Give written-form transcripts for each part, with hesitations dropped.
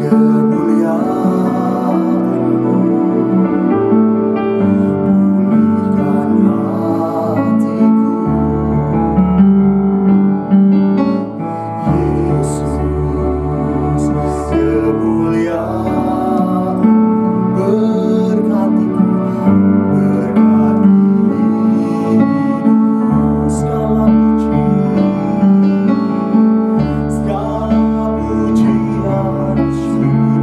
Segala pujian syukur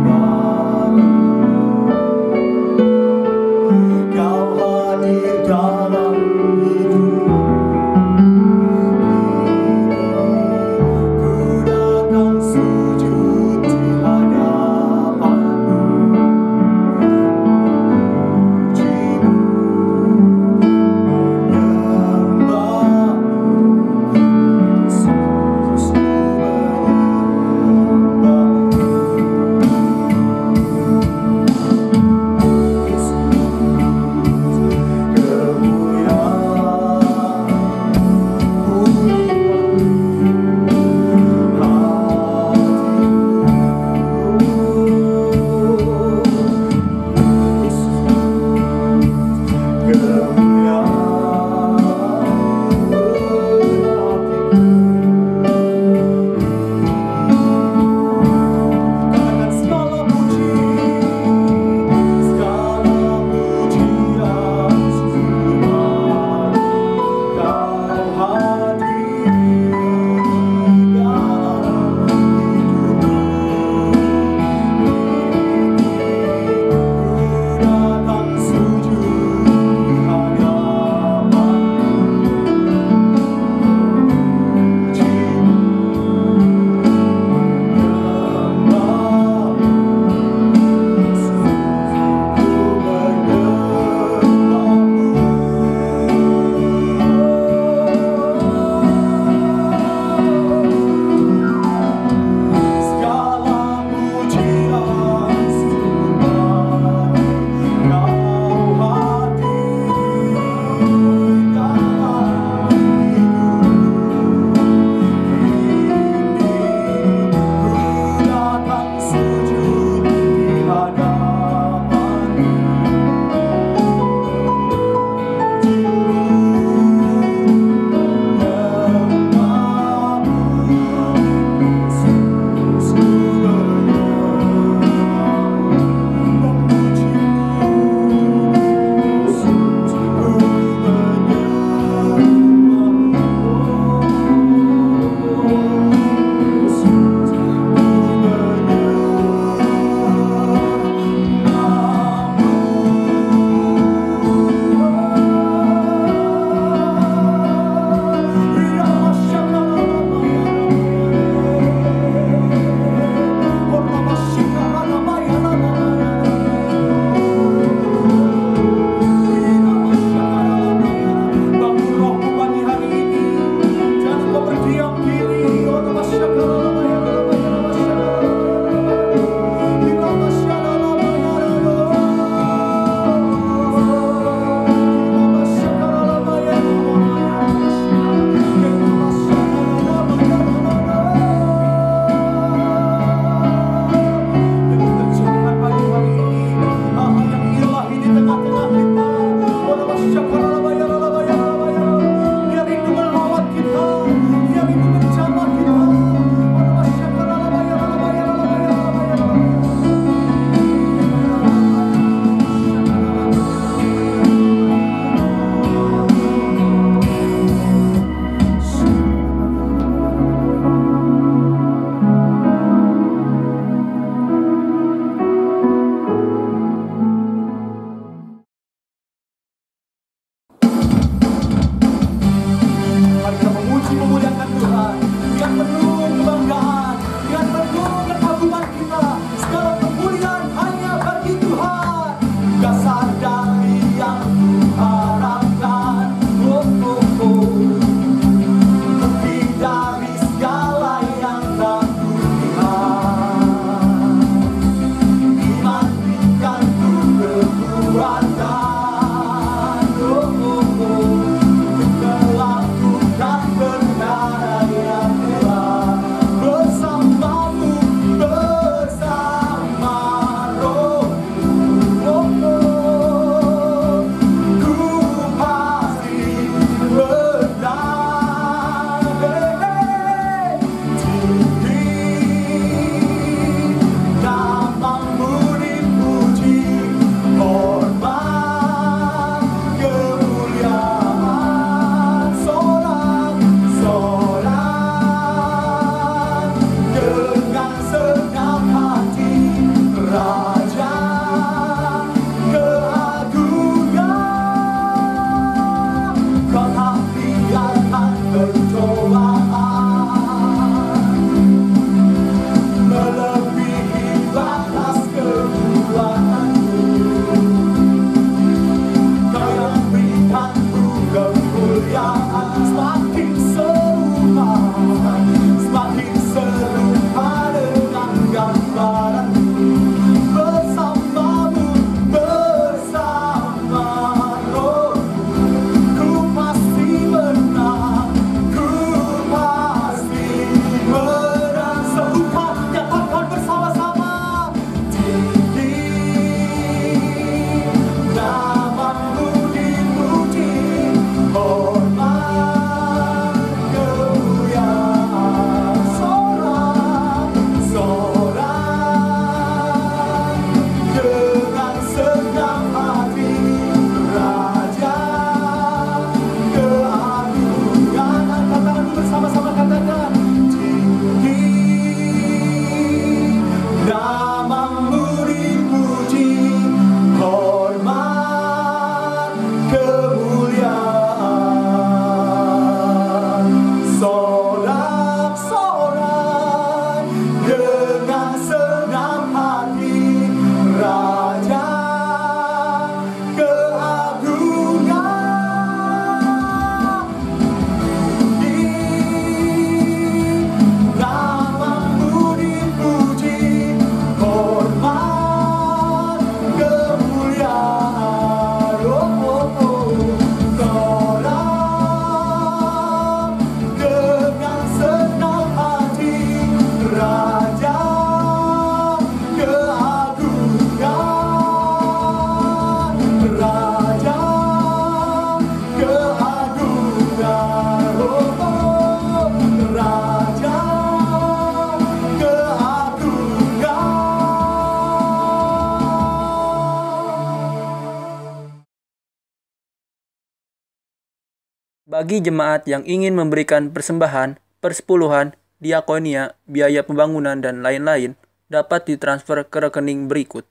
Bagi jemaat yang ingin memberikan persembahan, persepuluhan, diakonia, biaya pembangunan, dan lain-lain, dapat ditransfer ke rekening berikut.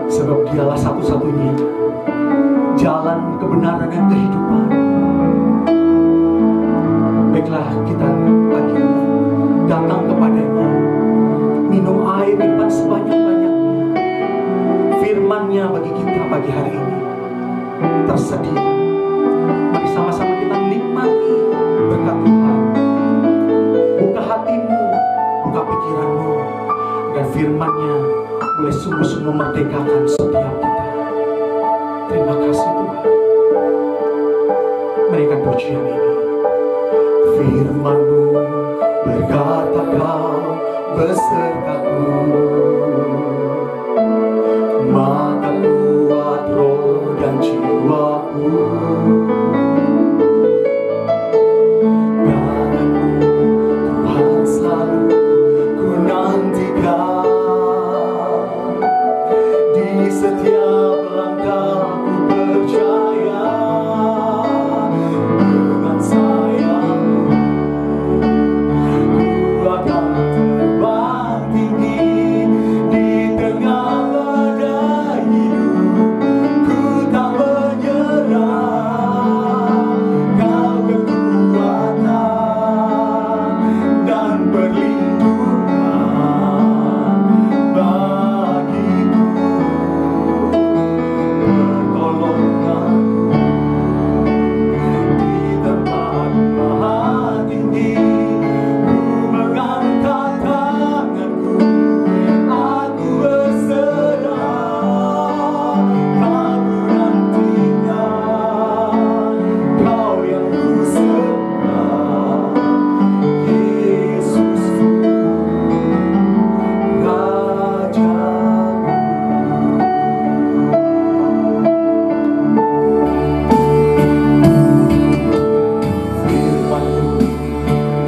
Sebab dialah satu-satunya jalan kebenaran dan kehidupan. Baiklah kita pagi ini datang kepadanya, minum air lipat sebanyak-banyaknya. Firman-Nya bagi kita pagi hari ini tersedia. Mari sama-sama kita nikmati berkat Tuhan. Buka hatimu, buka pikiranmu, dan firman-Nya boleh sungguh-sungguh memerdekakan setiap kita. Terima kasih Tuhan. Berikan pujian ini. Firman-Mu berkata Kau besertaku, maka kuat roh dan jiwaku. Karena-Mu Tuhan selalu ku nantikan. Di setiap langkah ku percaya, dengan sayang-Mu ku akan terbang tinggi di tengah badai hidup. Ku tak menyerah, Kau kekuatan dan perlindungan bagiku. Pertolongan di tempat maha tinggi, ku mengangkat tanganku, aku berserah. Kau nantikan, Kau yang ku sembah, Yesusku, Rajaku. Firman-Mu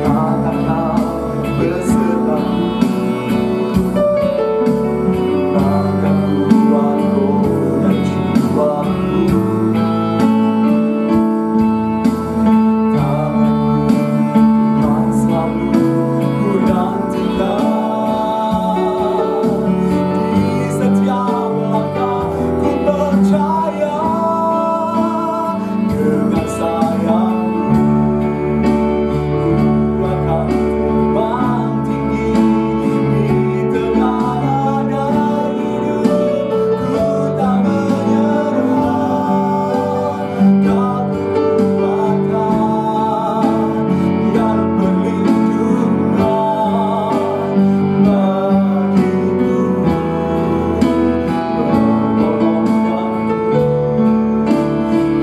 katakan besertaku, maka kuat roh dan jiwaku. Tangan-Mu Tuhan selalu ku nantikan. Di setiap langkah ku percaya, dengan sayang-Mu ku akan terbang tinggi di tengah badai hidup. Ku tak menyerah, Kau kekuatan dan perlindungan bagiku. Pertolonganku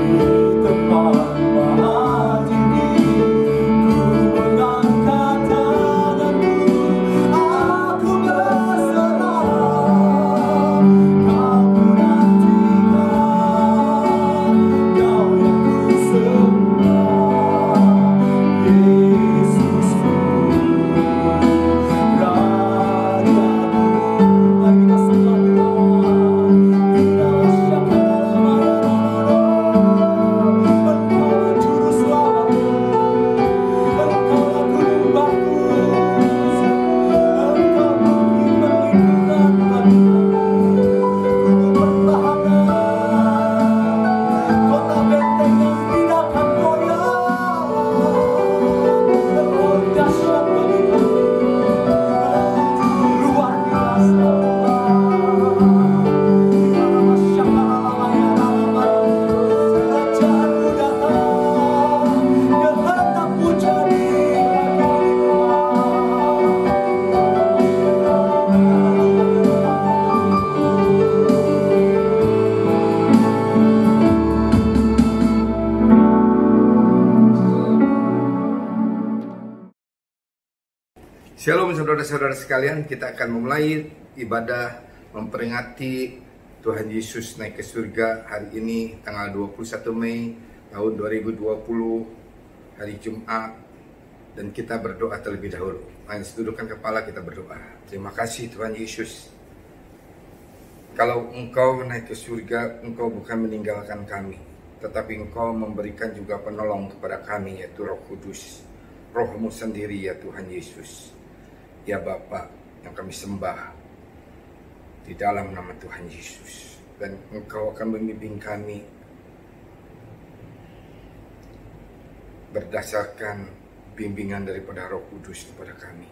di tempat maha tinggi, ku mengangkat tanganku, aku berserah. Kau ku nantikan, Kau yang ku sembah, Yesusku, Rajaku. Mari kita sembah Tuhan. Engkaulah juru selamatku, Engkaulah gunung batu, Engkau bukit perlindungan bagiku. Gunung pertahanan, kota benteng yang tidak akan goyah. Engkau dahsyat bagi kami, luar biasa. Kerajaanmu datang, kehendak-Mu jadi Shalom saudara-saudara sekalian, kita akan memulai ibadah memperingati Tuhan Yesus naik ke surga hari ini tanggal 21 Mei tahun 2020, hari Jumat Dan kita berdoa terlebih dahulu. Mari dudukkan kepala, kita berdoa. Terima kasih Tuhan Yesus. Kalau Engkau naik ke surga, Engkau bukan meninggalkan kami, tetapi Engkau memberikan juga penolong kepada kami, yaitu Roh Kudus. Roh-Mu sendiri ya Tuhan Yesus. Ya Bapa yang kami sembah di dalam nama Tuhan Yesus. Dan Engkau akan membimbing kami berdasarkan bimbingan daripada Roh Kudus kepada kami.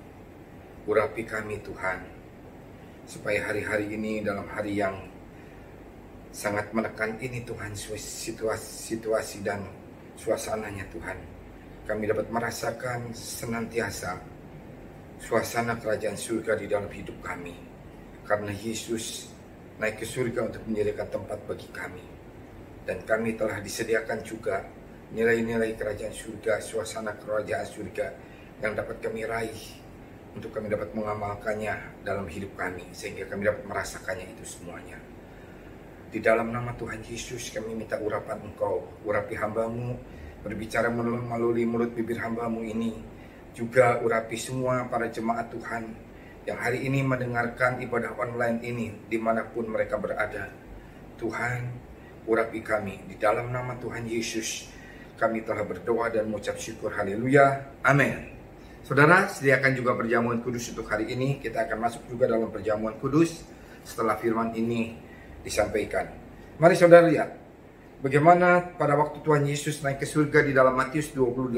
Urapi kami Tuhan, supaya hari-hari ini dalam hari yang sangat menekan ini Tuhan, situasi dan suasananya Tuhan, kami dapat merasakan senantiasa suasana kerajaan surga di dalam hidup kami. Karena Yesus naik ke surga untuk menyediakan tempat bagi kami. Dan kami telah disediakan juga nilai-nilai kerajaan surga, suasana kerajaan surga yang dapat kami raih untuk kami dapat mengamalkannya dalam hidup kami, sehingga kami dapat merasakannya itu semuanya. Di dalam nama Tuhan Yesus kami minta urapan Engkau, urapi hamba-Mu, berbicara melalui mulut bibir hamba-Mu ini, juga urapi semua para jemaat Tuhan yang hari ini mendengarkan ibadah online ini dimanapun mereka berada. Tuhan, urapi kami, di dalam nama Tuhan Yesus kami telah berdoa dan mengucap syukur. Haleluya. Amin. Saudara, sediakan juga perjamuan kudus untuk hari ini. Kita akan masuk juga dalam perjamuan kudus setelah firman ini disampaikan. Mari saudara lihat bagaimana pada waktu Tuhan Yesus naik ke surga di dalam Matius 28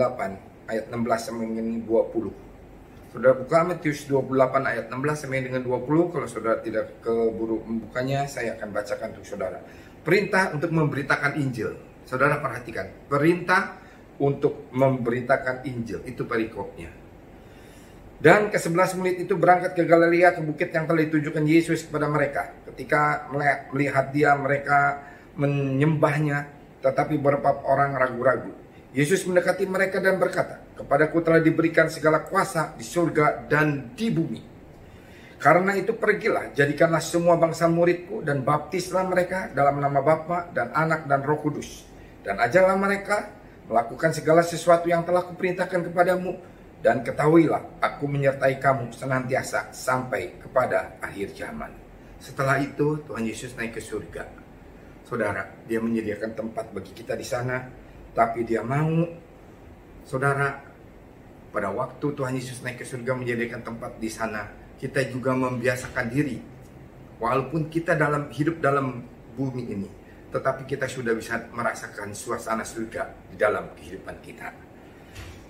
ayat 16 sampai dengan 20. Saudara buka Matius 28 ayat 16 sampai dengan 20. Kalau saudara tidak keburu membukanya, saya akan bacakan untuk saudara. Perintah untuk memberitakan Injil. Saudara perhatikan, perintah untuk memberitakan Injil, itu perikopnya. Dan ke-11 murid itu berangkat ke Galilea, ke bukit yang telah ditunjukkan Yesus kepada mereka. Ketika melihat dia, mereka menyembahnya, tetapi beberapa orang ragu-ragu. Yesus mendekati mereka dan berkata, "Kepadaku telah diberikan segala kuasa di surga dan di bumi. Karena itu pergilah, jadikanlah semua bangsa muridku dan baptislah mereka dalam nama Bapa dan Anak dan Roh Kudus. Dan ajarlah mereka melakukan segala sesuatu yang telah kuperintahkan kepadamu. Dan ketahuilah, aku menyertai kamu senantiasa sampai kepada akhir zaman." Setelah itu Tuhan Yesus naik ke surga. Saudara, dia menyediakan tempat bagi kita di sana. Tapi dia mau, saudara, pada waktu Tuhan Yesus naik ke surga menyediakan tempat di sana, kita juga membiasakan diri. Walaupun kita hidup dalam bumi ini, tetapi kita sudah bisa merasakan suasana surga di dalam kehidupan kita.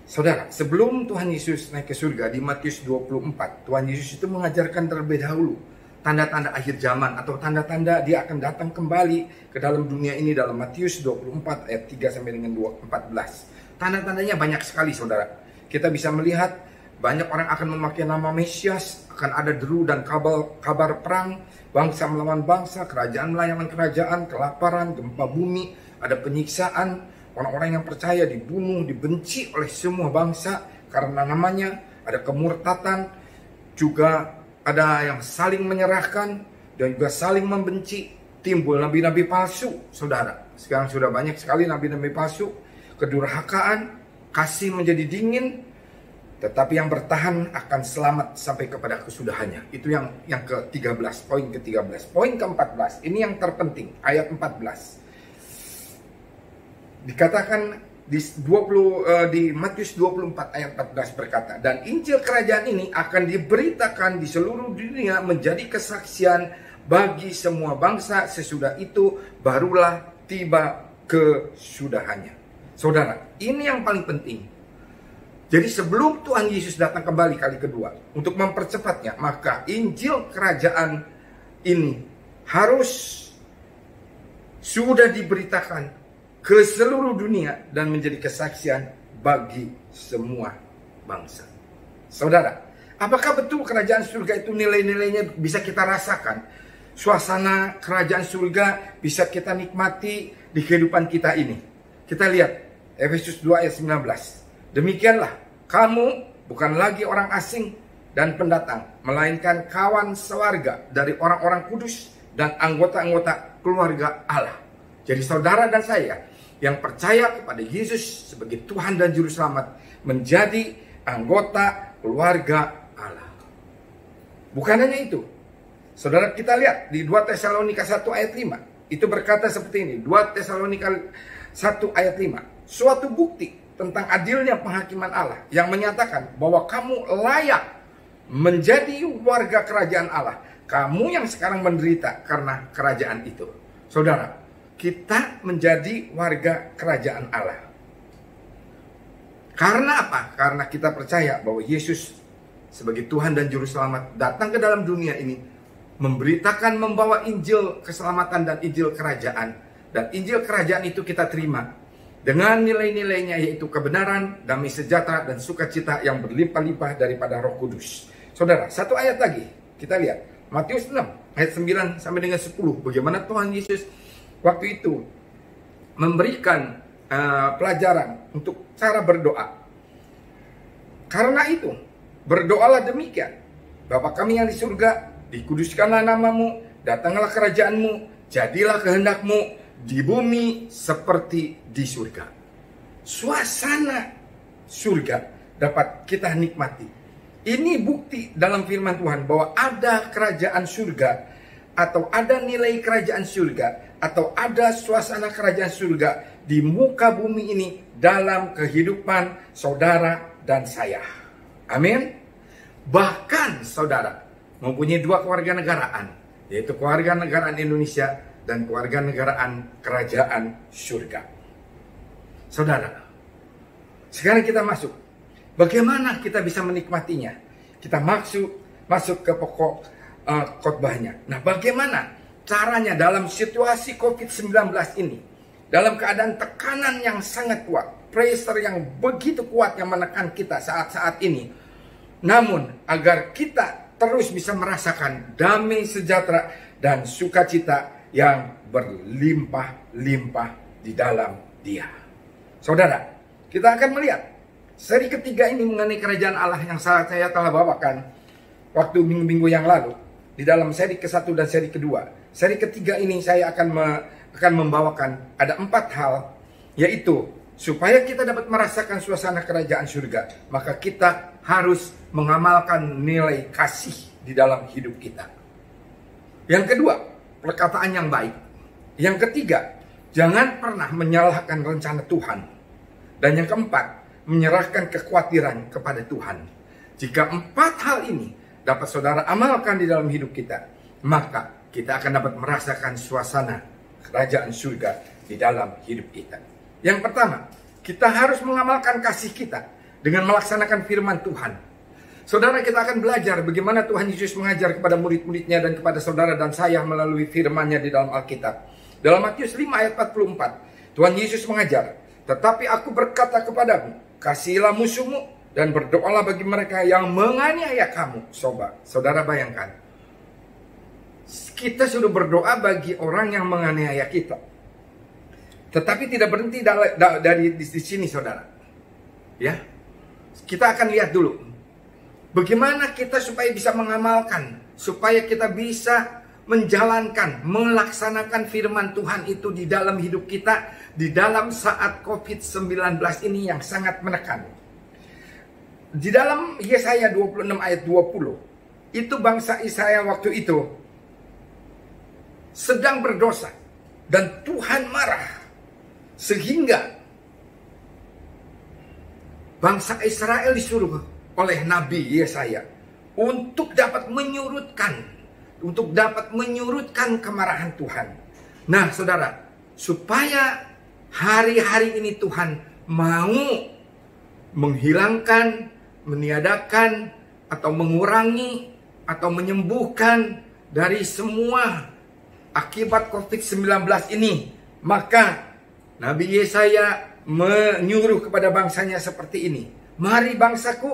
Saudara, sebelum Tuhan Yesus naik ke surga di Matius 24, Tuhan Yesus itu mengajarkan terlebih dahulu tanda-tanda akhir zaman atau tanda-tanda dia akan datang kembali ke dalam dunia ini dalam Matius 24 ayat 3 sampai dengan 14. Tanda-tandanya banyak sekali saudara. Kita bisa melihat banyak orang akan memakai nama Mesias, akan ada deru dan kabar perang, bangsa melawan bangsa, kerajaan melawan kerajaan, kelaparan, gempa bumi, ada penyiksaan, orang-orang yang percaya dibunuh, dibenci oleh semua bangsa karena namanya, ada kemurtatan, juga ada yang saling menyerahkan dan juga saling membenci, timbul nabi-nabi palsu, saudara. Sekarang sudah banyak sekali nabi-nabi palsu, kedurhakaan, kasih menjadi dingin, tetapi yang bertahan akan selamat sampai kepada kesudahannya. Itu yang ke-13, poin ke-13. Poin ke-14, ini yang terpenting, ayat 14. Dikatakan di Matius 24 ayat 14 berkata, "Dan Injil kerajaan ini akan diberitakan di seluruh dunia menjadi kesaksian bagi semua bangsa, sesudah itu barulah tiba kesudahannya." Saudara, ini yang paling penting. Jadi sebelum Tuhan Yesus datang kembali kali kedua untuk mempercepatnya, maka Injil kerajaan ini harus sudah diberitakan ke seluruh dunia dan menjadi kesaksian bagi semua bangsa. Saudara, apakah betul kerajaan surga itu nilai-nilainya bisa kita rasakan? Suasana kerajaan surga bisa kita nikmati di kehidupan kita ini. Kita lihat Efesus 2 ayat 19. "Demikianlah kamu bukan lagi orang asing dan pendatang, melainkan kawan sewarga dari orang-orang kudus dan anggota-anggota keluarga Allah." Jadi saudara dan saya yang percaya kepada Yesus sebagai Tuhan dan Juru Selamat menjadi anggota keluarga Allah. Bukan hanya itu. Saudara, kita lihat di 2 Tesalonika 1 ayat 5. Itu berkata seperti ini. 2 Tesalonika 1 ayat 5. Suatu bukti tentang adilnya penghakiman Allah yang menyatakan bahwa kamu layak menjadi warga kerajaan Allah. Kamu yang sekarang menderita karena kerajaan itu. Saudara, kita menjadi warga kerajaan Allah. Karena apa? Karena kita percaya bahwa Yesus sebagai Tuhan dan Juru Selamat datang ke dalam dunia ini, memberitakan, membawa Injil keselamatan dan Injil kerajaan. Dan Injil kerajaan itu kita terima dengan nilai-nilainya, yaitu kebenaran, damai sejahtera, dan sukacita yang berlimpah-limpah daripada Roh Kudus. Saudara, satu ayat lagi kita lihat. Matius 6 ayat 9 sampai dengan 10. Bagaimana Tuhan Yesus waktu itu memberikan pelajaran untuk cara berdoa. Karena itu, berdoalah demikian. Bapa kami yang di surga, dikuduskanlah namamu, datanglah kerajaanmu, jadilah kehendakmu di bumi seperti di surga. Suasana surga dapat kita nikmati. Ini bukti dalam firman Tuhan bahwa ada kerajaan surga, atau ada nilai kerajaan surga, atau ada suasana kerajaan surga di muka bumi ini dalam kehidupan saudara dan saya. Amin. Bahkan saudara mempunyai 2 kewarganegaraan, yaitu kewarganegaraan Indonesia dan kewarganegaraan kerajaan surga. Saudara, sekarang kita masuk. Bagaimana kita bisa menikmatinya? Kita masuk ke pokok khotbahnya. Nah, bagaimana caranya dalam situasi COVID-19 ini? Dalam keadaan tekanan yang sangat kuat, pressure yang begitu kuat yang menekan kita saat-saat ini. Namun, agar kita terus bisa merasakan damai sejahtera dan sukacita yang berlimpah-limpah di dalam Dia. Saudara, kita akan melihat seri ketiga ini mengenai kerajaan Allah yang saya telah bawakan waktu minggu-minggu yang lalu. Di dalam seri ke-1 dan seri kedua. Seri ketiga ini saya akan membawakan ada 4 hal. Yaitu, supaya kita dapat merasakan suasana kerajaan surga, maka kita harus mengamalkan nilai kasih di dalam hidup kita. Yang kedua, perkataan yang baik. Yang ketiga, jangan pernah menyalahkan rencana Tuhan. Dan yang keempat, menyerahkan kekhawatiran kepada Tuhan. Jika 4 hal ini dapat saudara amalkan di dalam hidup kita, maka kita akan dapat merasakan suasana kerajaan surga di dalam hidup kita. Yang pertama, kita harus mengamalkan kasih kita dengan melaksanakan firman Tuhan. Saudara, kita akan belajar bagaimana Tuhan Yesus mengajar kepada murid-muridnya dan kepada saudara dan saya melalui firman-Nya di dalam Alkitab. Dalam Matius 5 ayat 44, Tuhan Yesus mengajar, "Tetapi aku berkata kepadamu, kasihilah musuhmu dan berdoalah bagi mereka yang menganiaya kamu." Saudara bayangkan, kita sudah berdoa bagi orang yang menganiaya kita. Tetapi tidak berhenti dari di sini, saudara. Ya, kita akan lihat dulu bagaimana kita supaya bisa mengamalkan, supaya kita bisa menjalankan, melaksanakan firman Tuhan itu di dalam hidup kita, di dalam saat COVID-19 ini yang sangat menekan. Di dalam Yesaya 26 ayat 20, itu bangsa Israel waktu itu sedang berdosa dan Tuhan marah, sehingga bangsa Israel disuruh oleh Nabi Yesaya untuk dapat menyurutkan kemarahan Tuhan. Nah, saudara, supaya hari-hari ini Tuhan mau menghilangkan, meniadakan, atau mengurangi, atau menyembuhkan dari semua akibat COVID-19 ini, maka Nabi Yesaya menyuruh kepada bangsanya seperti ini. Mari bangsaku,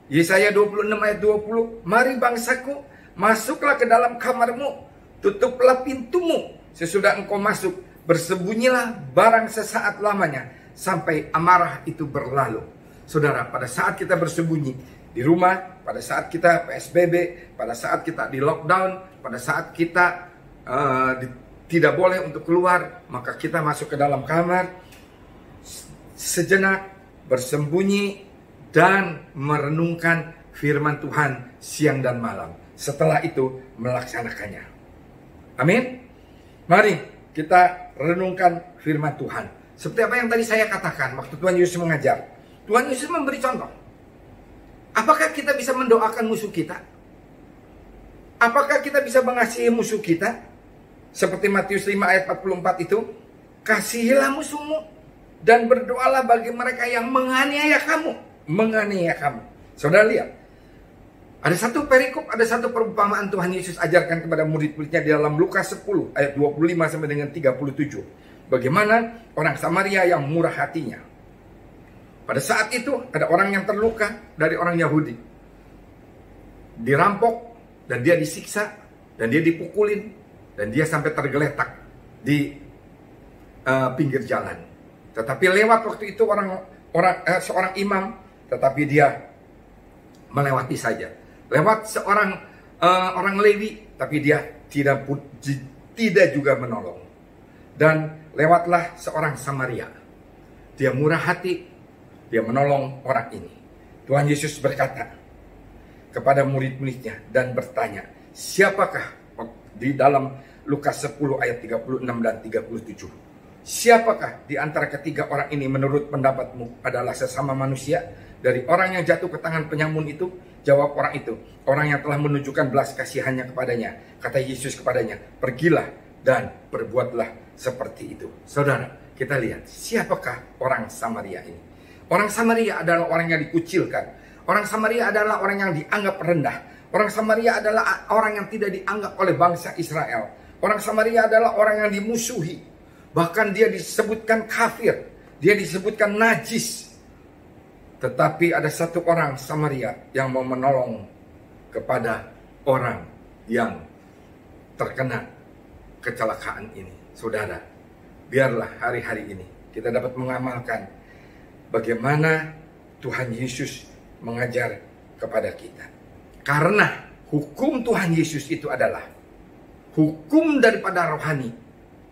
Yesaya 26 ayat 20, mari bangsaku, masuklah ke dalam kamarmu, tutuplah pintumu, sesudah engkau masuk, bersembunyilah barang sesaat lamanya, sampai amarah itu berlalu. Saudara, pada saat kita bersembunyi di rumah, pada saat kita PSBB, pada saat kita di lockdown, pada saat kita tidak boleh untuk keluar, maka kita masuk ke dalam kamar, sejenak bersembunyi, dan merenungkan firman Tuhan siang dan malam. Setelah itu melaksanakannya. Amin. Mari kita renungkan firman Tuhan. Seperti apa yang tadi saya katakan waktu Tuhan Yesus mengajar. Tuhan Yesus memberi contoh. Apakah kita bisa mendoakan musuh kita? Apakah kita bisa mengasihi musuh kita? Seperti Matius 5 ayat 44 itu. Kasihilah musuhmu dan berdoalah bagi mereka yang menganiaya kamu. Menganiaya kamu. Saudara lihat. Ada satu perikop, ada satu perumpamaan Tuhan Yesus ajarkan kepada murid-muridnya di dalam Lukas 10 ayat 25 sampai dengan 37. Bagaimana orang Samaria yang murah hatinya. Pada saat itu ada orang yang terluka dari orang Yahudi. Dirampok dan dia disiksa dan dia dipukulin dan dia sampai tergeletak di pinggir jalan. Tetapi lewat waktu itu seorang imam, tetapi dia melewati saja. Lewat seorang orang Lewi, tapi dia tidak juga menolong. Dan lewatlah seorang Samaria. Dia murah hati, dia menolong orang ini. Tuhan Yesus berkata kepada murid-muridnya dan bertanya, siapakah di dalam Lukas 10 ayat 36 dan 37. Siapakah di antara ketiga orang ini menurut pendapatmu adalah sesama manusia? Dari orang yang jatuh ke tangan penyamun itu, jawab orang itu, orang yang telah menunjukkan belas kasihannya kepadanya. Kata Yesus kepadanya, pergilah dan berbuatlah seperti itu. Saudara, kita lihat siapakah orang Samaria ini. Orang Samaria adalah orang yang dikucilkan. Orang Samaria adalah orang yang dianggap rendah. Orang Samaria adalah orang yang tidak dianggap oleh bangsa Israel. Orang Samaria adalah orang yang dimusuhi. Bahkan dia disebutkan kafir. Dia disebutkan najis. Tetapi ada satu orang Samaria yang mau menolong kepada orang yang terkena kecelakaan ini. Saudara, biarlah hari-hari ini kita dapat mengamalkan bagaimana Tuhan Yesus mengajar kepada kita. Karena hukum Tuhan Yesus itu adalah hukum daripada rohani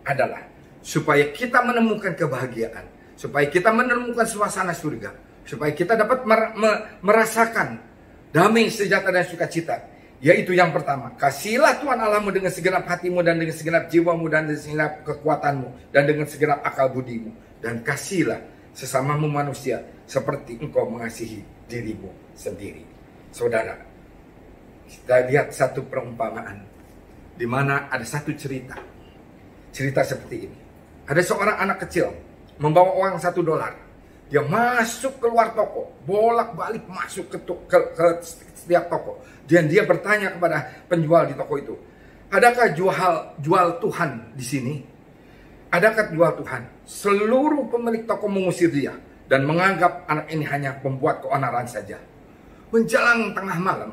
adalah supaya kita menemukan kebahagiaan, supaya kita menemukan suasana surga, supaya kita dapat merasakan damai, sejahtera dan sukacita. Yaitu yang pertama, kasihilah Tuhan Allahmu dengan segenap hatimu dan dengan segenap jiwamu dan dengan segenap kekuatanmu dan dengan segenap akal budimu. Dan kasihilah sesamamu manusia seperti engkau mengasihi dirimu sendiri. Saudara, kita lihat satu perumpamaan di mana ada satu cerita seperti ini. Ada seorang anak kecil membawa uang $1. Dia masuk keluar toko, bolak-balik masuk ke setiap toko. Dan dia bertanya kepada penjual di toko itu, adakah jual Tuhan di sini? Adakah jual Tuhan? Seluruh pemilik toko mengusir dia dan menganggap anak ini hanya pembuat keonaran saja. Menjelang tengah malam,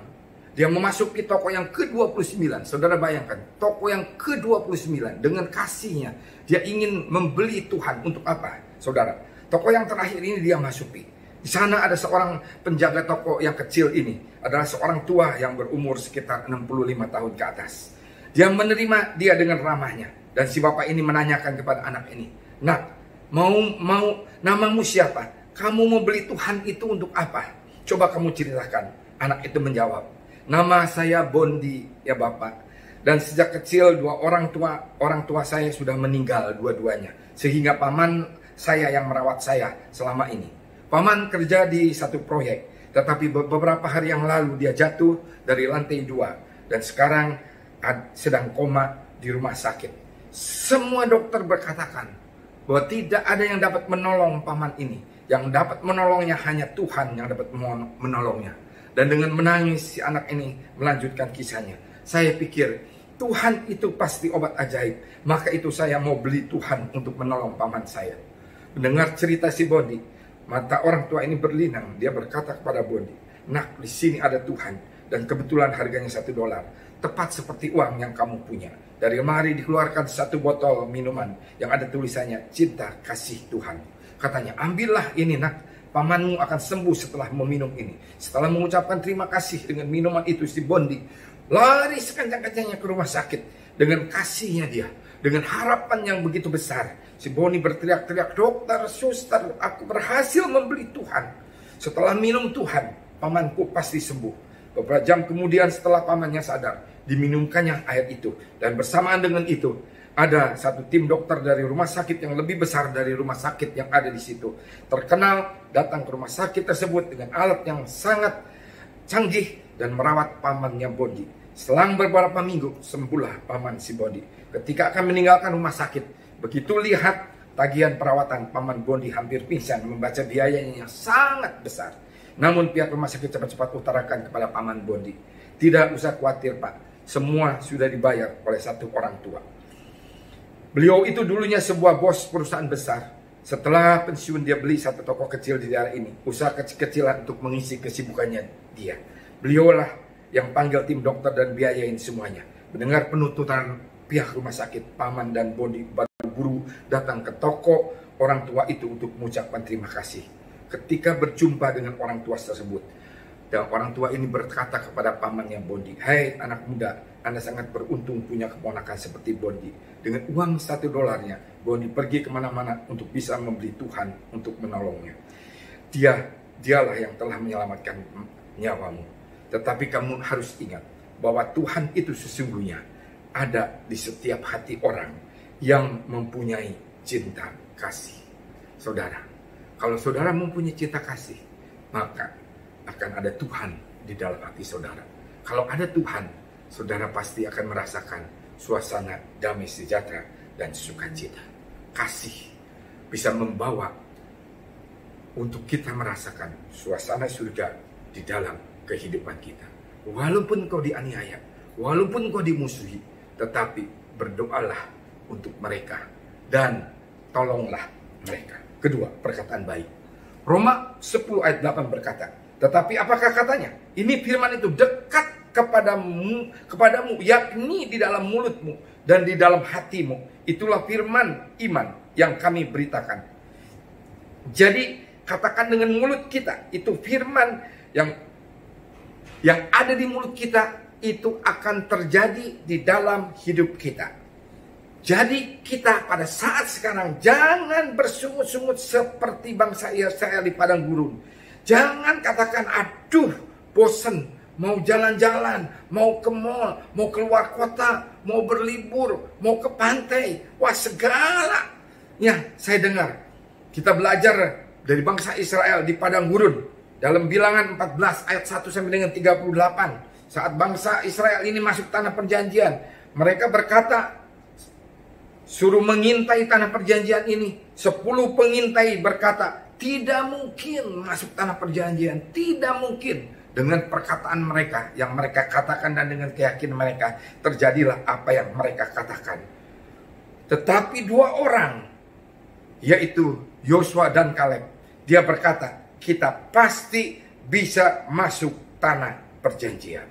dia memasuki toko yang ke-29. Saudara bayangkan, toko yang ke-29 dengan kasihnya. Dia ingin membeli Tuhan untuk apa? Saudara, toko yang terakhir ini dia masuki. Di sana ada seorang penjaga toko yang kecil ini. Adalah seorang tua yang berumur sekitar 65 tahun ke atas. Dia menerima dia dengan ramahnya. Dan si bapak ini menanyakan kepada anak ini, nak, mau namamu siapa? Kamu mau beli Tuhan itu untuk apa? Coba kamu ceritakan. Anak itu menjawab, nama saya Bondi ya Bapak. Dan sejak kecil orang tua saya sudah meninggal dua-duanya. Sehingga paman saya yang merawat saya selama ini. Paman kerja di satu proyek. Tetapi beberapa hari yang lalu dia jatuh dari lantai 2. Dan sekarang sedang koma di rumah sakit. Semua dokter berkatakan bahwa tidak ada yang dapat menolong paman ini. Yang dapat menolongnya hanya Tuhan yang dapat menolongnya. Dan dengan menangis si anak ini melanjutkan kisahnya. Saya pikir Tuhan itu pasti obat ajaib. Maka itu saya mau beli Tuhan untuk menolong paman saya. Mendengar cerita si Bondi, mata orang tua ini berlinang. Dia berkata kepada Bondi, nak, di sini ada Tuhan. Dan kebetulan harganya $1. Tepat seperti uang yang kamu punya. Dari lemari dikeluarkan satu botol minuman yang ada tulisannya cinta kasih Tuhan. Katanya, ambillah ini nak. Pamanmu akan sembuh setelah meminum ini. Setelah mengucapkan terima kasih dengan minuman itu, si Bondi lari sekencang-kencangnya ke rumah sakit. Dengan kasihnya dia, dengan harapan yang begitu besar, si Bondi berteriak-teriak, dokter, suster, aku berhasil membeli Tuhan. Setelah minum Tuhan, pamanku pasti sembuh. Beberapa jam kemudian setelah pamannya sadar, diminumkannya air itu. Dan bersamaan dengan itu, ada satu tim dokter dari rumah sakit yang lebih besar dari rumah sakit yang ada di situ. Terkenal, datang ke rumah sakit tersebut dengan alat yang sangat canggih dan merawat pamannya Bondi. Selang beberapa minggu, sembuhlah paman si Bondi. Ketika akan meninggalkan rumah sakit, begitu lihat tagihan perawatan, paman Bondi hampir pingsan membaca biayanya yang sangat besar. Namun pihak rumah sakit cepat-cepat utarakan kepada paman Bondi, tidak usah khawatir Pak, semua sudah dibayar oleh satu orang tua. Beliau itu dulunya sebuah bos perusahaan besar. Setelah pensiun dia beli satu toko kecil di daerah ini, usaha kecil-kecilan untuk mengisi kesibukannya dia. Beliaulah yang panggil tim dokter dan biayain semuanya. Mendengar penuntutan pihak rumah sakit, paman dan Bondi buru-buru datang ke toko orang tua itu untuk mengucapkan terima kasih. Ketika berjumpa dengan orang tua tersebut, dan orang tua ini berkata kepada pamannya Bondi, "Hai anak muda, Anda sangat beruntung punya keponakan seperti Bondi. Dengan uang $1, Bondi pergi kemana-mana untuk bisa membeli Tuhan untuk menolongnya. Dialah yang telah menyelamatkan nyawamu. Tetapi kamu harus ingat bahwa Tuhan itu sesungguhnya ada di setiap hati orang yang mempunyai cinta kasih." Saudara, kalau saudara mempunyai cinta kasih, maka akan ada Tuhan di dalam hati saudara. Kalau ada Tuhan, saudara pasti akan merasakan suasana damai sejahtera dan sukacita. Kasih bisa membawa untuk kita merasakan suasana surga di dalam kehidupan kita. Walaupun kau dianiaya, walaupun kau dimusuhi, tetapi berdoalah untuk mereka dan tolonglah mereka. Kedua, perkataan baik. Roma 10 ayat 8 berkata, tetapi apakah katanya? Ini firman itu dekat kepadamu, yakni di dalam mulutmu dan di dalam hatimu. Itulah firman iman yang kami beritakan. Jadi katakan dengan mulut kita, itu firman yang ada di mulut kita, itu akan terjadi di dalam hidup kita. Jadi kita pada saat sekarang jangan bersungut-sungut seperti bangsa Israel di padang gurun. Jangan katakan, aduh bosen, mau jalan-jalan, mau ke mall, mau keluar kota, mau berlibur, mau ke pantai. Wah segala. Ya saya dengar, kita belajar dari bangsa Israel di padang gurun. Dalam bilangan 14 ayat 1 sampai dengan 38. Saat bangsa Israel ini masuk tanah perjanjian, mereka berkata, suruh mengintai tanah perjanjian ini. 10 pengintai berkata, tidak mungkin masuk tanah perjanjian. Tidak mungkin. Dengan perkataan mereka yang mereka katakan dan dengan keyakinan mereka, terjadilah apa yang mereka katakan. Tetapi 2 orang, yaitu Yosua dan Kaleb, dia berkata, kita pasti bisa masuk tanah perjanjian.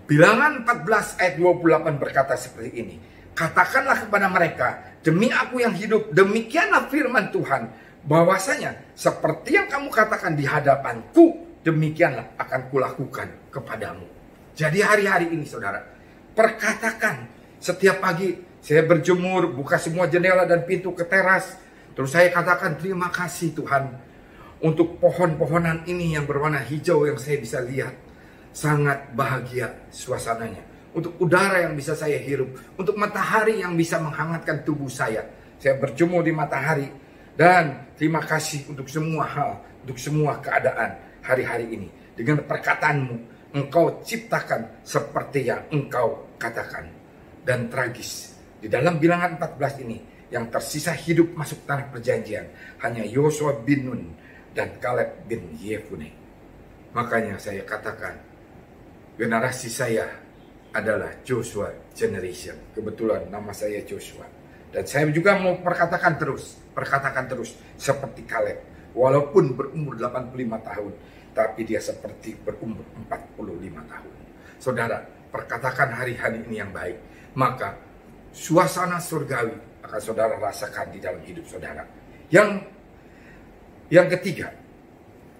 Bilangan 14 ayat 28 berkata seperti ini. Katakanlah kepada mereka, demi aku yang hidup, demikianlah firman Tuhan, bahwasanya seperti yang kamu katakan di hadapanku, demikianlah akan kulakukan kepadamu. Jadi hari-hari ini saudara, perkatakan setiap pagi saya berjemur, buka semua jendela dan pintu ke teras, terus saya katakan terima kasih Tuhan untuk pohon-pohonan ini yang berwarna hijau yang saya bisa lihat. Sangat bahagia suasananya. Untuk udara yang bisa saya hirup, untuk matahari yang bisa menghangatkan tubuh saya. Saya berjemur di matahari dan terima kasih untuk semua hal, untuk semua keadaan hari-hari ini. Dengan perkataanmu, engkau ciptakan seperti yang engkau katakan. Dan tragis, di dalam bilangan 14 ini, yang tersisa hidup masuk tanah perjanjian, hanya Yosua bin Nun dan Kaleb bin Yefune. Makanya saya katakan, generasi saya adalah Joshua Generation. Kebetulan nama saya Joshua. Dan saya juga mau perkatakan terus seperti Kaleb. Walaupun berumur 85 tahun, tapi dia seperti berumur 45 tahun. Saudara, perkatakan hari-hari ini yang baik, maka suasana surgawi akan saudara rasakan di dalam hidup saudara. Yang ketiga,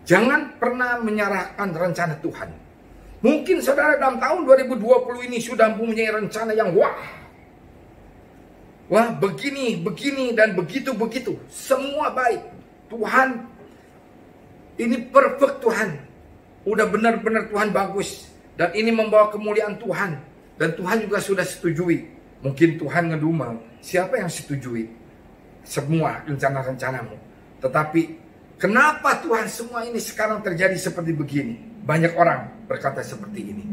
jangan pernah menyerahkan rencana Tuhan. Mungkin saudara dalam tahun 2020 ini sudah mempunyai rencana yang wah begini dan begitu. Semua baik. Tuhan Ini perfect Tuhan. Udah benar-benar Tuhan bagus. Dan ini membawa kemuliaan Tuhan. Dan Tuhan juga sudah setujui. Mungkin Tuhan ngedumel, siapa yang setujui semua rencana-rencanamu? Tetapi kenapa Tuhan semua ini sekarang terjadi seperti begini? Banyak orang berkata seperti ini.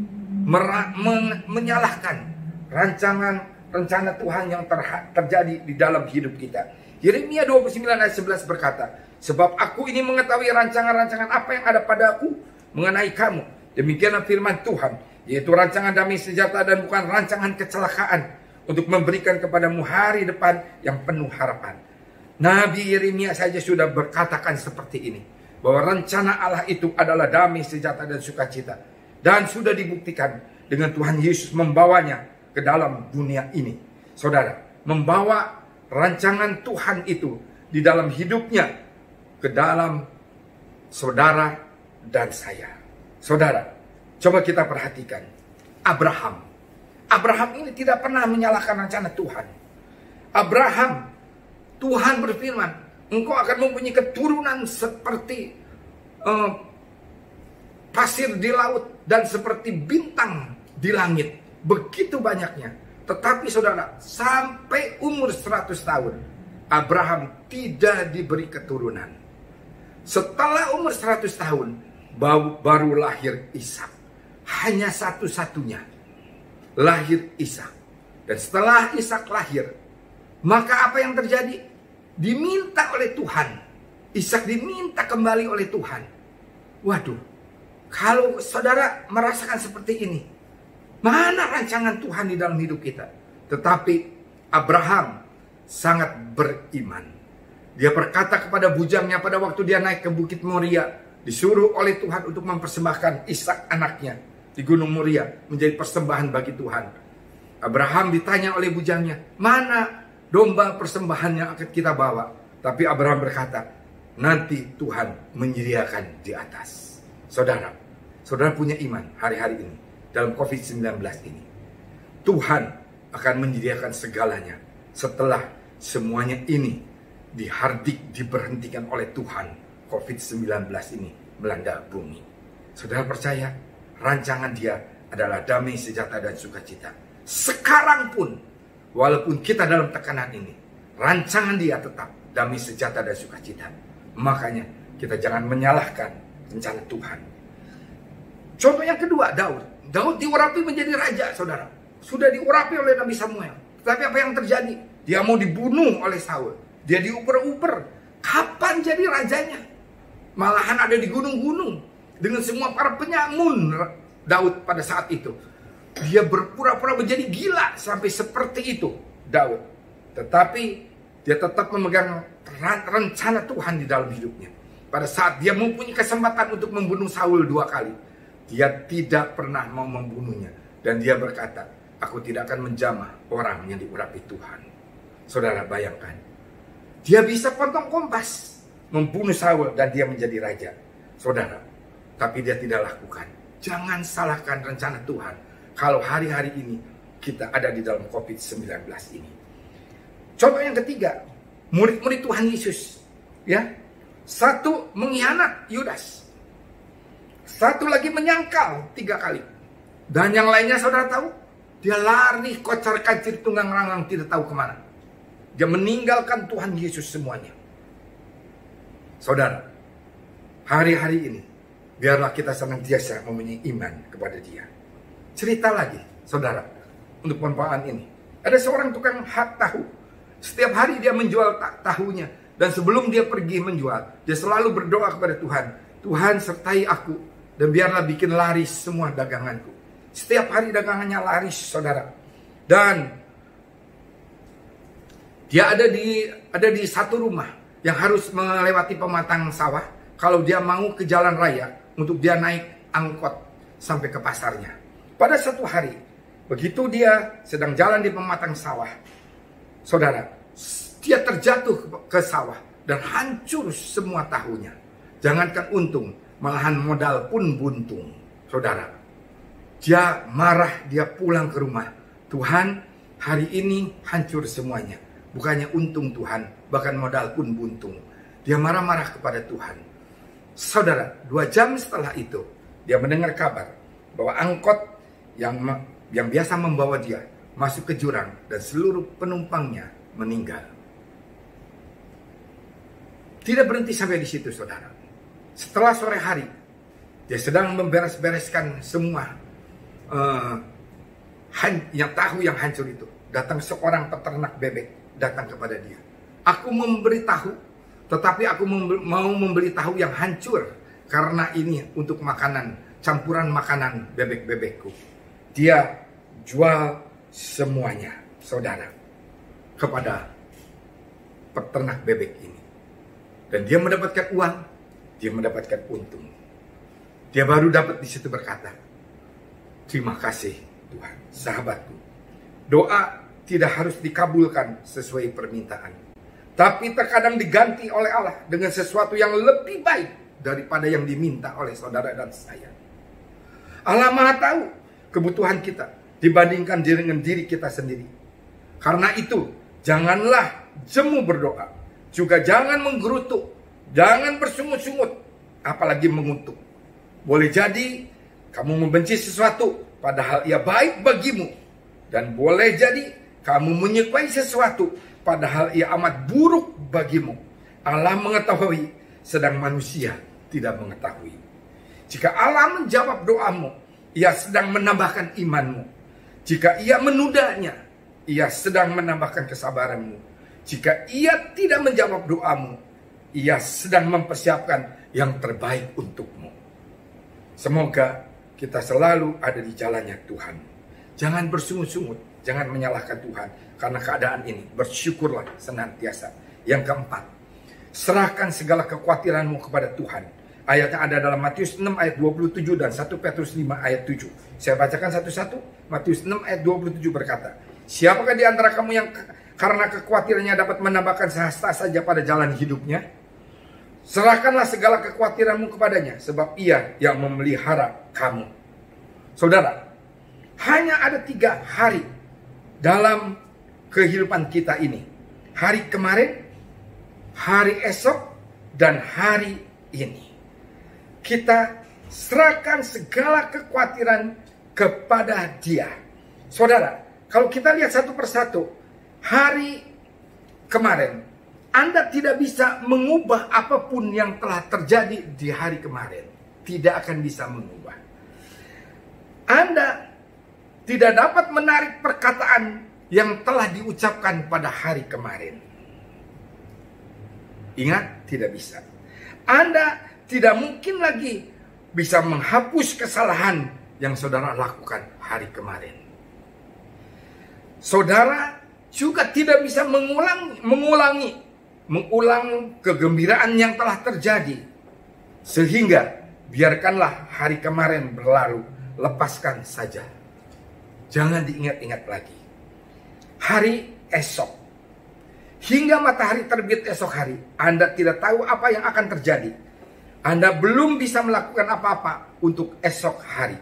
Menyalahkan rencana Tuhan yang terjadi di dalam hidup kita. Yeremia 29 ayat 11 berkata, sebab aku ini mengetahui rancangan-rancangan apa yang ada padaku mengenai kamu. Demikianlah firman Tuhan, yaitu rancangan damai sejahtera dan bukan rancangan kecelakaan, untuk memberikan kepadamu hari depan yang penuh harapan. Nabi Yeremia saja sudah berkatakan seperti ini, bahwa rencana Allah itu adalah damai sejahtera dan sukacita. Dan sudah dibuktikan dengan Tuhan Yesus membawanya ke dalam dunia ini. Saudara, membawa rancangan Tuhan itu di dalam hidupnya ke dalam saudara dan saya. Saudara, coba kita perhatikan Abraham ini tidak pernah menyalahkan rencana Tuhan. Tuhan berfirman, engkau akan mempunyai keturunan seperti pasir di laut dan seperti bintang di langit. Begitu banyaknya. Tetapi saudara, sampai umur 100 tahun, Abraham tidak diberi keturunan. Setelah umur 100 tahun, baru lahir Ishak. Hanya satu-satunya. Lahir Ishak. Dan setelah Ishak lahir, maka apa yang terjadi? Diminta oleh Tuhan. Ishak diminta kembali oleh Tuhan. Waduh, kalau saudara merasakan seperti ini, mana rancangan Tuhan di dalam hidup kita? Tetapi Abraham sangat beriman. Dia berkata kepada bujangnya pada waktu dia naik ke Bukit Moria, disuruh oleh Tuhan untuk mempersembahkan Ishak anaknya di Gunung Moria menjadi persembahan bagi Tuhan. Abraham ditanya oleh bujangnya, mana domba persembahan yang akan kita bawa? Tapi Abraham berkata, nanti Tuhan menyediakan di atas. Saudara punya iman hari-hari ini dalam COVID-19 ini. Tuhan akan menyediakan segalanya setelah semuanya ini diberhentikan oleh Tuhan. COVID-19 ini melanda bumi. Saudara percaya? Rancangan dia adalah damai sejahtera dan sukacita. Sekarang pun, walaupun kita dalam tekanan ini, rancangan dia tetap damai sejahtera dan sukacita. Makanya kita jangan menyalahkan rencana Tuhan. Contoh yang kedua, Daud diurapi menjadi raja, saudara. Sudah diurapi oleh Nabi Samuel. Tetapi apa yang terjadi? Dia mau dibunuh oleh Saul. Dia diuper-uper. Kapan jadi rajanya? Malahan ada di gunung-gunung dengan semua para penyamun Daud pada saat itu. Dia berpura-pura menjadi gila sampai seperti itu Daud. Tetapi dia tetap memegang rencana Tuhan di dalam hidupnya. Pada saat dia mempunyai kesempatan untuk membunuh Saul 2 kali, dia tidak pernah mau membunuhnya. Dan dia berkata, aku tidak akan menjamah orang yang diurapi Tuhan. Saudara bayangkan, dia bisa potong kompas membunuh Saul dan dia menjadi raja. Saudara, tapi dia tidak lakukan. Jangan salahkan rencana Tuhan kalau hari-hari ini kita ada di dalam COVID-19 ini. Contoh yang ketiga, murid-murid Tuhan Yesus. Ya, satu mengkhianat, Yudas. Satu lagi menyangkal 3 kali. Dan yang lainnya saudara tahu? Dia lari kocar-kacir tunggang langgang tidak tahu kemana. Dia meninggalkan Tuhan Yesus semuanya. Saudara, hari-hari ini biarlah kita senantiasa mempunyai iman kepada dia. Cerita lagi, saudara, untuk perumpamaan ini. Ada seorang tukang tahu. Setiap hari dia menjual tahunya. Dan sebelum dia pergi menjual, dia selalu berdoa kepada Tuhan. Tuhan sertai aku dan biarlah bikin laris semua daganganku. Setiap hari dagangannya laris, saudara. Dan dia ada di satu rumah yang harus melewati pematang sawah. Kalau dia mau ke jalan raya untuk dia naik angkot sampai ke pasarnya. Pada satu hari, begitu dia sedang jalan di pematang sawah, saudara, dia terjatuh ke sawah dan hancur semua tahunya. Jangankan untung, malahan modal pun buntung. Saudara, dia marah, dia pulang ke rumah. Tuhan, hari ini hancur semuanya. Bukannya untung Tuhan, bahkan modal pun buntung. Dia marah-marah kepada Tuhan. Saudara, 2 jam setelah itu, dia mendengar kabar bahwa angkot yang biasa membawa dia masuk ke jurang dan seluruh penumpangnya meninggal. Tidak berhenti sampai di situ, saudara. Setelah sore hari, dia sedang memberes-bereskan semua tahu yang hancur itu. Datang seorang peternak bebek, datang kepada dia. Aku memberi tahu, tetapi aku mau membeli tahu yang hancur, karena ini untuk makanan, campuran makanan bebek-bebekku. Dia jual semuanya, saudara, kepada peternak bebek ini. Dan dia mendapatkan uang, dia mendapatkan untung. Dia baru dapat di situ berkata, terima kasih Tuhan, sahabatku. Doa tidak harus dikabulkan sesuai permintaan, tapi terkadang diganti oleh Allah dengan sesuatu yang lebih baik daripada yang diminta oleh saudara dan saya. Allah Maha tahu kebutuhan kita dibandingkan dengan diri kita sendiri. Karena itu, janganlah jemu berdoa. Juga jangan menggerutu, jangan bersungut-sungut, apalagi mengutuk. Boleh jadi kamu membenci sesuatu padahal ia baik bagimu. Dan boleh jadi kamu menyukai sesuatu padahal ia amat buruk bagimu. Allah mengetahui, sedang manusia tidak mengetahui. Jika Allah menjawab doamu, ia sedang menambahkan imanmu. Jika ia menudanya, ia sedang menambahkan kesabaranmu. Jika ia tidak menjawab doamu, ia sedang mempersiapkan yang terbaik untukmu. Semoga kita selalu ada di jalannya Tuhan. Jangan bersungut-sungut, jangan menyalahkan Tuhan karena keadaan ini. Bersyukurlah senantiasa. Yang keempat, serahkan segala kekhawatiranmu kepada Tuhan. Ayatnya ada dalam Matius 6 ayat 27 dan 1 Petrus 5 ayat 7. Saya bacakan satu-satu. Matius 6 ayat 27 berkata, siapakah di antara kamu yang karena kekhawatirannya dapat menambahkan sehasta saja pada jalan hidupnya? Serahkanlah segala kekhawatiranmu kepadanya, sebab ia yang memelihara kamu. Saudara, hanya ada 3 hari dalam kehidupan kita ini. Hari kemarin, hari esok, dan hari ini. Kita serahkan segala kekhawatiran kepada Dia. Saudara, kalau kita lihat satu persatu, hari kemarin, Anda tidak bisa mengubah apapun yang telah terjadi di hari kemarin. Tidak akan bisa mengubah. Anda tidak dapat menarik perkataan yang telah diucapkan pada hari kemarin. Ingat, tidak bisa. Anda tidak mungkin lagi bisa menghapus kesalahan yang saudara lakukan hari kemarin. Saudara juga tidak bisa mengulang kegembiraan yang telah terjadi. Sehingga biarkanlah hari kemarin berlalu, lepaskan saja. Jangan diingat-ingat lagi. Hari esok, hingga matahari terbit esok hari, Anda tidak tahu apa yang akan terjadi. Anda belum bisa melakukan apa-apa untuk esok hari.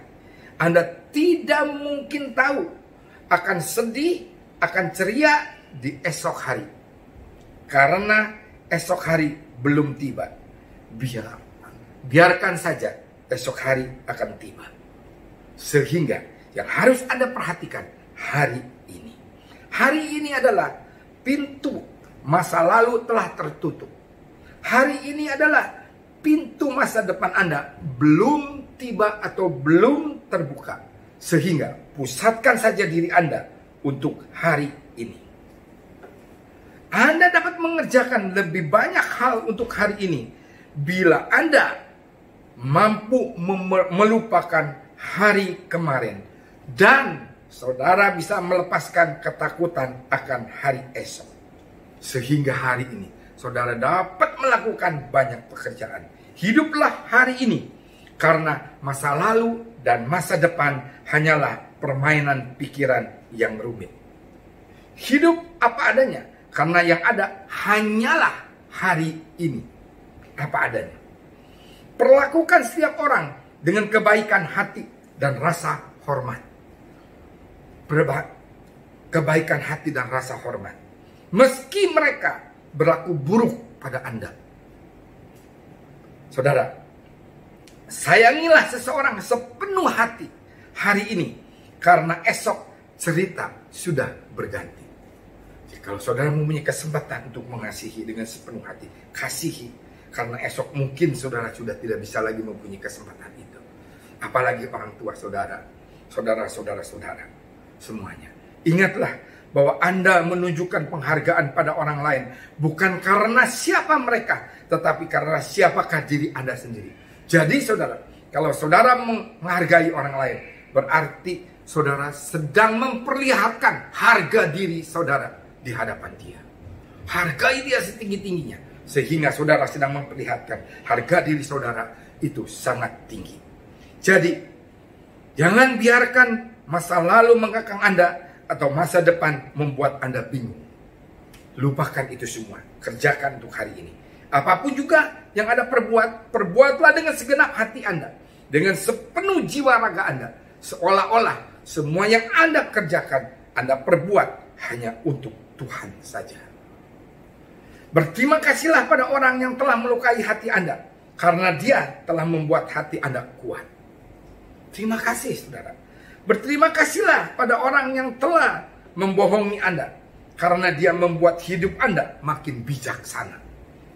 Anda tidak mungkin tahu akan sedih, akan ceria di esok hari. Karena esok hari belum tiba. Biarkan saja esok hari akan tiba. Sehingga yang harus Anda perhatikan hari ini. Hari ini adalah pintu masa lalu telah tertutup. Hari ini adalah pintu masa depan Anda belum tiba atau belum terbuka. Sehingga pusatkan saja diri Anda untuk hari ini. Anda dapat mengerjakan lebih banyak hal untuk hari ini bila Anda mampu melupakan hari kemarin. Dan saudara bisa melepaskan ketakutan akan hari esok. Sehingga hari ini saudara dapat melakukan banyak pekerjaan. Hiduplah hari ini. Karena masa lalu dan masa depan hanyalah permainan pikiran yang rumit. Hidup apa adanya. Karena yang ada hanyalah hari ini. Apa adanya. Perlakukan setiap orang dengan kebaikan hati dan rasa hormat. Kebaikan hati dan rasa hormat. Meski mereka berlaku buruk pada Anda. Saudara, Sayangilah seseorang sepenuh hati hari ini, karena esok cerita sudah berganti. Jadi kalau saudara mempunyai kesempatan untuk mengasihi dengan sepenuh hati, kasihi, karena esok mungkin saudara sudah tidak bisa lagi mempunyai kesempatan itu. Apalagi orang tua saudara, saudara-saudara semuanya. Ingatlah bahwa Anda menunjukkan penghargaan pada orang lain bukan karena siapa mereka, tetapi karena siapakah diri Anda sendiri. Jadi saudara, kalau saudara menghargai orang lain, berarti saudara sedang memperlihatkan harga diri saudara di hadapan dia. Hargai dia setinggi-tingginya, sehingga saudara sedang memperlihatkan harga diri saudara itu sangat tinggi. Jadi, jangan biarkan masa lalu mengekang Anda atau masa depan membuat Anda bingung. Lupakan itu semua, kerjakan untuk hari ini. Apapun juga yang Anda perbuatlah dengan segenap hati Anda, dengan sepenuh jiwa raga Anda, seolah-olah semua yang Anda kerjakan, Anda perbuat hanya untuk Tuhan saja. Berterima kasihlah pada orang yang telah melukai hati Anda, karena dia telah membuat hati Anda kuat. Terima kasih saudara. Berterima kasihlah pada orang yang telah membohongi Anda, karena dia membuat hidup Anda makin bijaksana.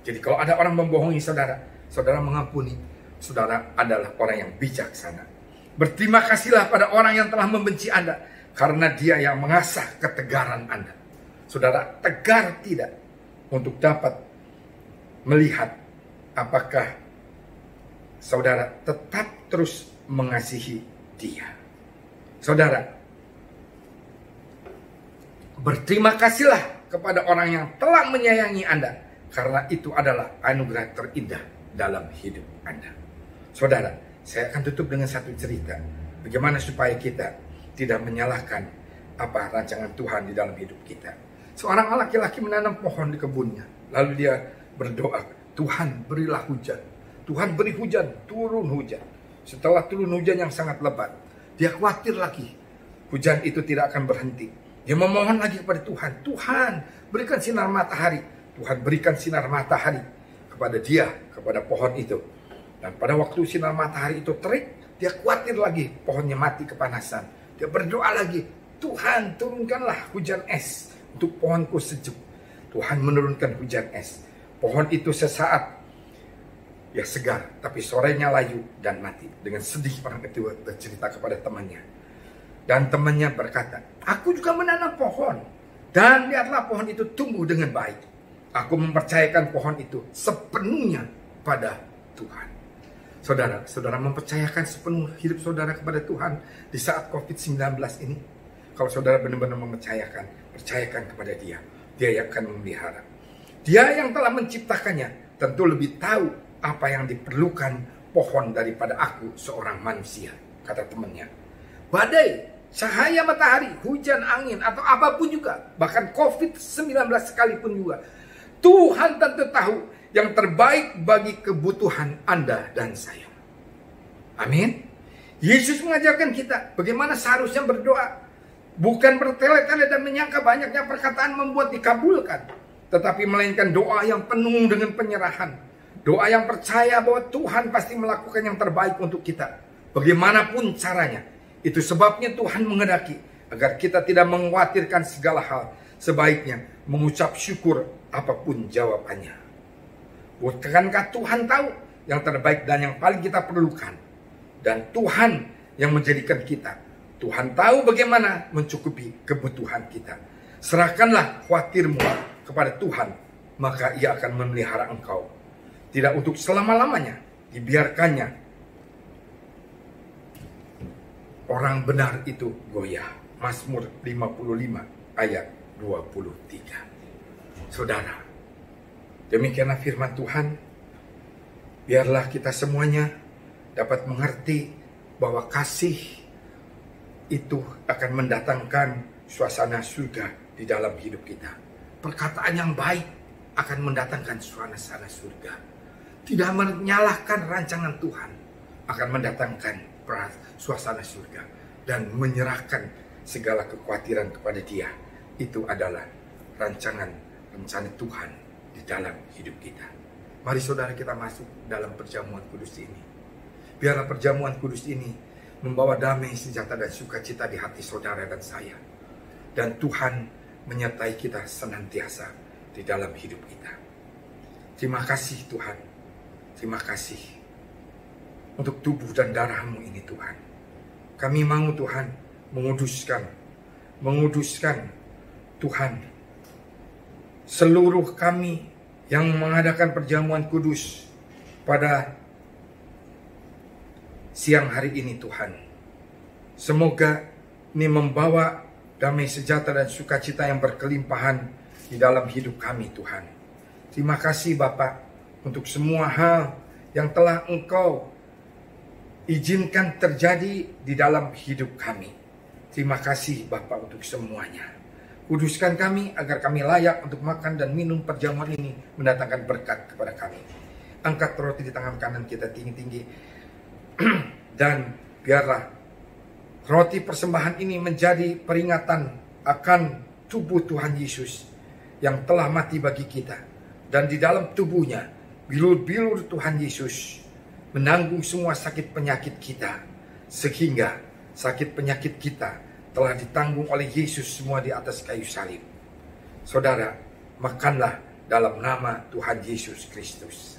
Jadi kalau ada orang membohongi saudara, saudara mengampuni, saudara adalah orang yang bijaksana. Berterima kasihlah pada orang yang telah membenci Anda, karena dia yang mengasah ketegaran Anda. Saudara tegar tidak untuk dapat melihat apakah saudara tetap terus mengasihi dia. Saudara, berterima kasihlah kepada orang yang telah menyayangi Anda, karena itu adalah anugerah terindah dalam hidup Anda. Saudara, saya akan tutup dengan satu cerita. Bagaimana supaya kita tidak menyalahkan apa rancangan Tuhan di dalam hidup kita. Seorang laki-laki menanam pohon di kebunnya. Lalu dia berdoa, Tuhan berilah hujan. Tuhan beri hujan, turun hujan. Setelah turun hujan yang sangat lebat, dia khawatir lagi. Hujan itu tidak akan berhenti. Dia memohon lagi kepada Tuhan. Tuhan, berikan sinar matahari. Tuhan berikan sinar matahari kepada dia, kepada pohon itu. Dan pada waktu sinar matahari itu terik, dia khawatir lagi pohonnya mati kepanasan. Dia berdoa lagi, Tuhan turunkanlah hujan es untuk pohonku sejuk. Tuhan menurunkan hujan es. Pohon itu sesaat ya segar, tapi sorenya layu dan mati. Dengan sedih orang itu bercerita kepada temannya. Dan temannya berkata, aku juga menanam pohon. Dan lihatlah pohon itu tumbuh dengan baik. Aku mempercayakan pohon itu sepenuhnya pada Tuhan. Saudara, saudara mempercayakan sepenuh hidup saudara kepada Tuhan di saat COVID-19 ini. Kalau saudara benar-benar percayakan kepada Dia. Dia yang akan memelihara. Dia yang telah menciptakannya tentu lebih tahu apa yang diperlukan pohon daripada aku seorang manusia, kata temannya. Badai, cahaya matahari, hujan, angin, atau apapun juga, bahkan COVID-19 sekalipun juga, Tuhan tentu tahu yang terbaik bagi kebutuhan Anda dan saya. Amin. Yesus mengajarkan kita bagaimana seharusnya berdoa. Bukan bertele-tele dan menyangka banyaknya perkataan membuat dikabulkan, tetapi melainkan doa yang penuh dengan penyerahan. Doa yang percaya bahwa Tuhan pasti melakukan yang terbaik untuk kita, bagaimanapun caranya. Itu sebabnya Tuhan menghendaki agar kita tidak mengkhawatirkan segala hal. Sebaiknya mengucap syukur apapun jawabannya. Bukankah Tuhan tahu yang terbaik dan yang paling kita perlukan? Dan Tuhan yang menjadikan kita. Tuhan tahu bagaimana mencukupi kebutuhan kita. Serahkanlah khawatirmu kepada Tuhan, maka Ia akan memelihara engkau. Tidak untuk selama-lamanya, dibiarkannya orang benar itu goyah. Mazmur 55 ayat 23. Saudara, demikianlah firman Tuhan. Biarlah kita semuanya dapat mengerti bahwa kasih itu akan mendatangkan suasana surga di dalam hidup kita. Perkataan yang baik akan mendatangkan suasana surga. Tidak menyalahkan rancangan Tuhan akan mendatangkan suasana surga. Dan menyerahkan segala kekhawatiran kepada Dia. Itu adalah rencana Tuhan di dalam hidup kita. Mari saudara kita masuk dalam perjamuan kudus ini. Biarlah perjamuan kudus ini membawa damai, sejahtera, dan sukacita di hati saudara dan saya. Dan Tuhan menyertai kita senantiasa di dalam hidup kita. Terima kasih Tuhan. Terima kasih untuk tubuh dan darah-Mu ini Tuhan. Kami mau Tuhan menguduskan Tuhan seluruh kami yang mengadakan perjamuan kudus pada siang hari ini Tuhan. Semoga ini membawa damai, sejahtera, dan sukacita yang berkelimpahan di dalam hidup kami Tuhan. Terima kasih Bapa untuk semua hal yang telah Engkau izinkan terjadi di dalam hidup kami. Terima kasih Bapa untuk semuanya. Kuduskan kami agar kami layak untuk makan dan minum perjamuan ini, mendatangkan berkat kepada kami. Angkat roti di tangan kanan kita tinggi-tinggi. Dan biarlah roti persembahan ini menjadi peringatan akan tubuh Tuhan Yesus yang telah mati bagi kita. Dan di dalam tubuhnya, bilur-bilur Tuhan Yesus menanggung semua sakit penyakit kita. Sehingga sakit penyakit kita telah ditanggung oleh Yesus semua di atas kayu salib. Saudara, makanlah dalam nama Tuhan Yesus Kristus.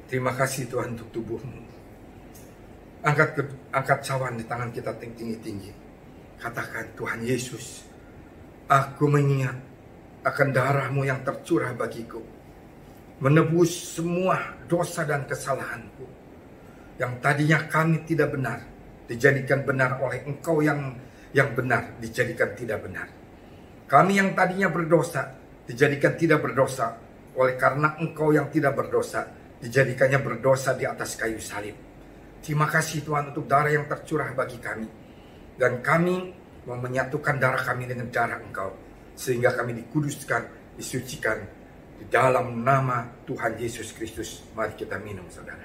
Terima kasih Tuhan untuk tubuh-Mu. Angkat cawan di tangan kita tinggi-tinggi. Katakan, Tuhan Yesus, aku mengingat akan darah-Mu yang tercurah bagiku, menebus semua dosa dan kesalahanku. Yang tadinya kami tidak benar, dijadikan benar oleh Engkau yang benar, dijadikan tidak benar. Kami yang tadinya berdosa, dijadikan tidak berdosa, oleh karena Engkau yang tidak berdosa, dijadikannya berdosa di atas kayu salib. Terima kasih Tuhan untuk darah yang tercurah bagi kami. Dan kami mau menyatukan darah kami dengan darah Engkau, sehingga kami dikuduskan, disucikan di dalam nama Tuhan Yesus Kristus. Mari kita minum saudara.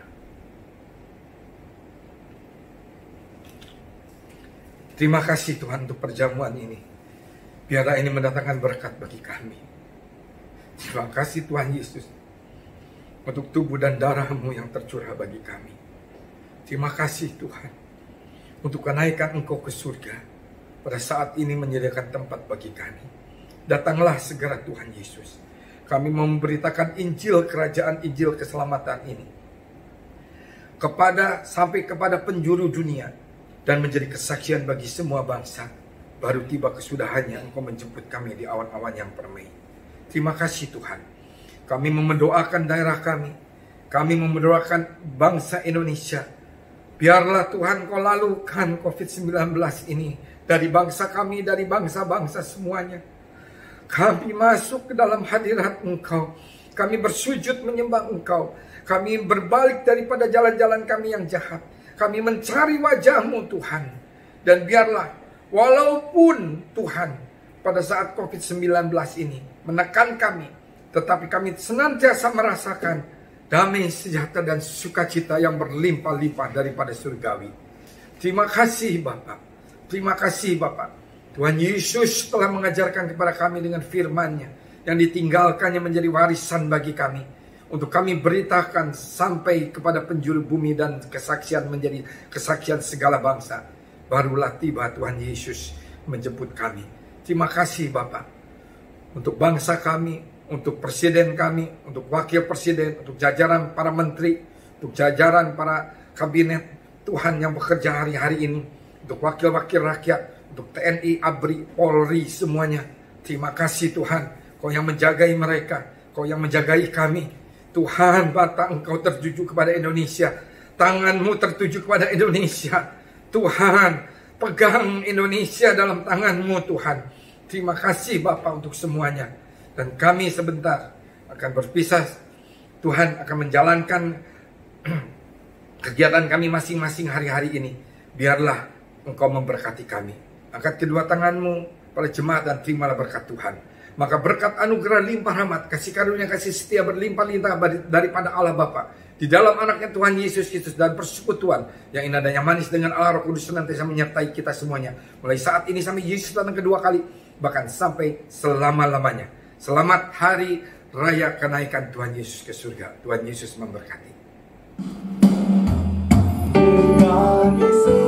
Terima kasih Tuhan untuk perjamuan ini. Biarlah ini mendatangkan berkat bagi kami. Terima kasih Tuhan Yesus untuk tubuh dan darah-Mu yang tercurah bagi kami. Terima kasih Tuhan untuk kenaikan Engkau ke surga pada saat ini menyediakan tempat bagi kami. Datanglah segera Tuhan Yesus. Kami memberitakan Injil kerajaan, Injil keselamatan ini sampai kepada penjuru dunia, dan menjadi kesaksian bagi semua bangsa. Baru tiba kesudahannya Engkau menjemput kami di awan-awan yang permai. Terima kasih Tuhan. Kami mendoakan daerah kami. Kami mendoakan bangsa Indonesia. Biarlah Tuhan Kau lalukan COVID-19 ini dari bangsa kami, dari bangsa-bangsa semuanya. Kami masuk ke dalam hadirat Engkau. Kami bersujud menyembah Engkau. Kami berbalik daripada jalan-jalan kami yang jahat. Kami mencari wajah-Mu Tuhan. Dan biarlah walaupun Tuhan pada saat COVID-19 ini menekan kami, tetapi kami senantiasa merasakan damai, sejahtera, dan sukacita yang berlimpah-limpah daripada surgawi. Terima kasih Bapa. Terima kasih Bapa. Tuhan Yesus telah mengajarkan kepada kami dengan firman-Nya yang ditinggalkannya menjadi warisan bagi kami, untuk kami beritakan sampai kepada penjuru bumi, dan kesaksian menjadi kesaksian segala bangsa. Barulah tiba Tuhan Yesus menjemput kami. Terima kasih Bapa untuk bangsa kami, untuk presiden kami, untuk wakil presiden, untuk jajaran para menteri, untuk jajaran para kabinet Tuhan yang bekerja hari-hari ini, untuk wakil-wakil rakyat, untuk TNI, ABRI, Polri, semuanya. Terima kasih Tuhan, Kau yang menjagai mereka, Kau yang menjagai kami. Tuhan, mata Engkau tertuju kepada Indonesia, tangan-Mu tertuju kepada Indonesia. Tuhan, pegang Indonesia dalam tangan-Mu Tuhan. Terima kasih Bapa untuk semuanya. Dan kami sebentar akan berpisah. Tuhan akan menjalankan kegiatan kami masing-masing hari-hari ini. Biarlah Engkau memberkati kami. Angkat kedua tangan-Mu pada jemaat dan terimalah berkat Tuhan. Maka berkat anugerah limpah rahmat, kasih karunia, kasih setia berlimpah-limpah daripada Allah Bapa, Di dalam anaknya Tuhan Yesus Kristus dan persekutuan yang indah dan yang manis dengan Allah Roh Kudus senantiasa menyertai kita semuanya. Mulai saat ini sampai Yesus datang kedua kali, bahkan sampai selama-lamanya. Selamat hari raya kenaikan Tuhan Yesus ke surga. Tuhan Yesus memberkati. Dengan Yesus